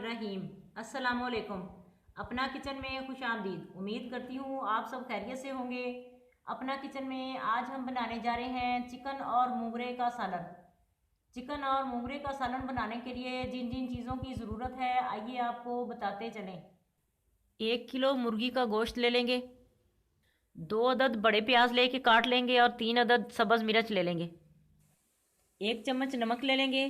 रहीम। अस्सलामुअलैकुम। अपना किचन में खुश आमदीद। उम्मीद करती हूँ आप सब खैरियत से होंगे। अपना किचन में आज हम बनाने जा रहे हैं चिकन और मोगरे का सालन। चिकन और मोगरे का सालन बनाने के लिए जिन जिन चीज़ों की ज़रूरत है आइए आपको बताते चलें। 1 किलो मुर्गी का गोश्त ले लेंगे, 2 अदद बड़े प्याज लेके काट लेंगे और 3 अदद सब्ज़ मिर्च ले लेंगे। 1 चम्मच नमक ले लेंगे,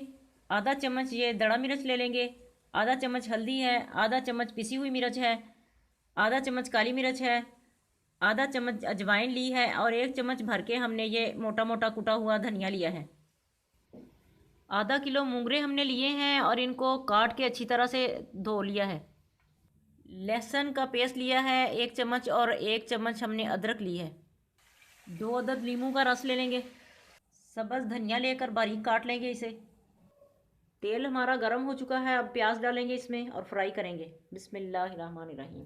आधा चम्मच ये दड़ा मिर्च ले लेंगे, आधा चम्मच हल्दी है, आधा चम्मच पिसी हुई मिर्च है, आधा चम्मच काली मिर्च है, आधा चम्मच अजवाइन ली है और 1 चम्मच भर के हमने ये मोटा मोटा कुटा हुआ धनिया लिया है। आधा किलो मूंगरे हमने लिए हैं और इनको काट के अच्छी तरह से धो लिया है। लहसुन का पेस्ट लिया है 1 चम्मच और 1 चम्मच हमने अदरक ली है। 2 अदद नींबू का रस ले लेंगे। सब्ज़ धनिया लेकर बारीक काट लेंगे इसे। तेल हमारा गर्म हो चुका है, अब प्याज डालेंगे इसमें और फ्राई करेंगे। बिस्मिल्लाहिर्रहमानिर्रहीम।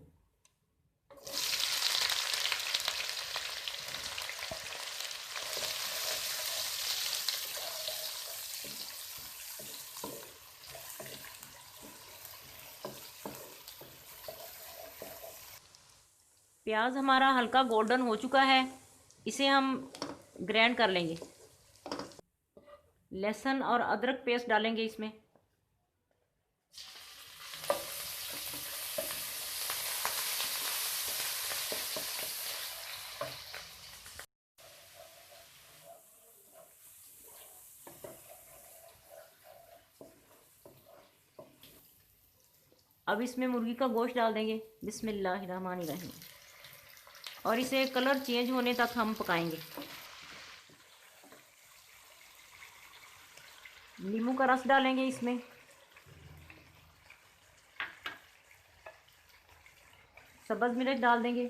प्याज हमारा हल्का गोल्डन हो चुका है, इसे हम ग्राइंड कर लेंगे। लहसुन और अदरक पेस्ट डालेंगे इसमें। अब इसमें मुर्गी का गोश्त डाल देंगे। बिस्मिल्लाहिर्रहमानिर्रहीम। और इसे कलर चेंज होने तक हम पकाएंगे। नींबू का रस डालेंगे इसमें। सब्ज़ मिर्च डाल देंगे।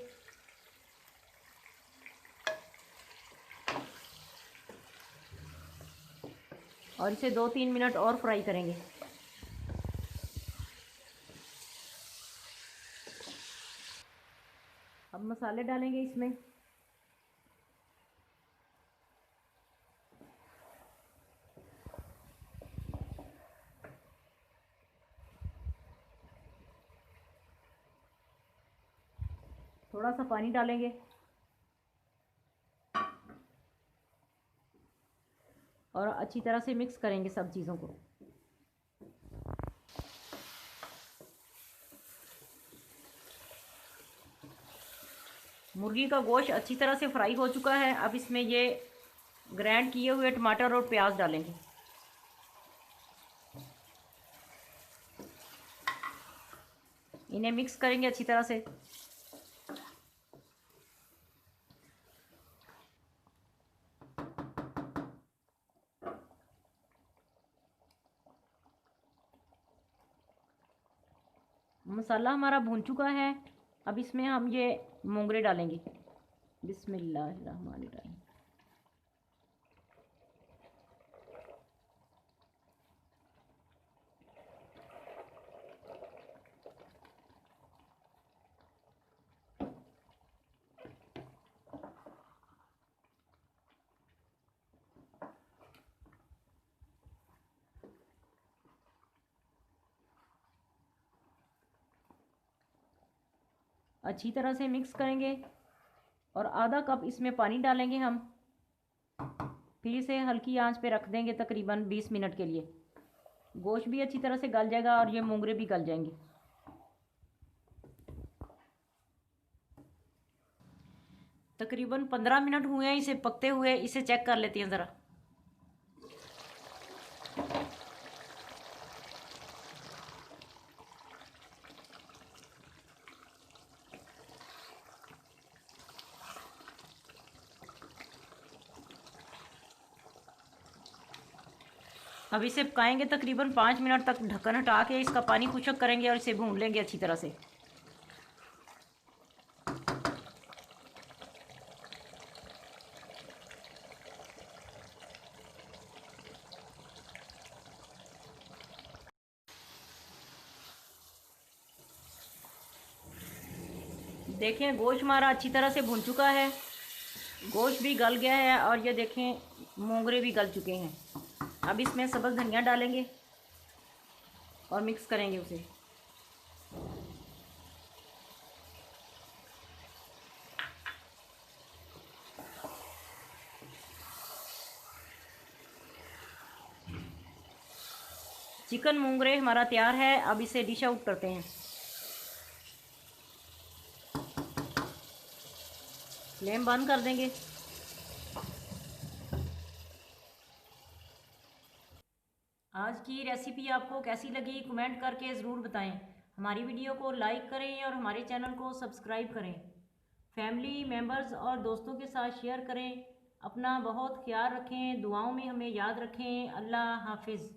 और इसे 2-3 मिनट और फ्राई करेंगे। अब मसाले डालेंगे इसमें। थोड़ा सा पानी डालेंगे और अच्छी तरह से मिक्स करेंगे सब चीज़ों को। मुर्गी का गोश्त अच्छी तरह से फ्राई हो चुका है। अब इसमें ये ग्राइंड किए हुए टमाटर और प्याज डालेंगे। इन्हें मिक्स करेंगे अच्छी तरह से। मसाला हमारा भून चुका है। अब इसमें हम ये मोंगरे डालेंगे। बिस्मिल्लाहिर्रहमानिर्रहीम। अच्छी तरह से मिक्स करेंगे और आधा कप इसमें पानी डालेंगे हम। फिर इसे हल्की आंच पे रख देंगे तकरीबन 20 मिनट के लिए। गोश्त भी अच्छी तरह से गल जाएगा और ये मोंगरे भी गल जाएंगे। तकरीबन 15 मिनट हुए हैं इसे पकते हुए। इसे चेक कर लेते हैं ज़रा। अब इसे पकाएंगे तकरीबन 5 मिनट तक। ढक्कन हटा के इसका पानी खुश्क करेंगे और इसे भून लेंगे अच्छी तरह से। देखें गोश्त हमारा अच्छी तरह से भुन चुका है, गोश्त भी गल गया है और ये देखें मोंगरे भी गल चुके हैं। अब इसमें सब्ज़ धनिया डालेंगे और मिक्स करेंगे उसे। चिकन मूंगरे हमारा तैयार है। अब इसे डिश आउट करते हैं। फ्लेम बंद कर देंगे। आज की रेसिपी आपको कैसी लगी कमेंट करके ज़रूर बताएं। हमारी वीडियो को लाइक करें और हमारे चैनल को सब्सक्राइब करें। फैमिली मेम्बर्स और दोस्तों के साथ शेयर करें। अपना बहुत ख्याल रखें, दुआओं में हमें याद रखें। अल्लाह हाफिज़।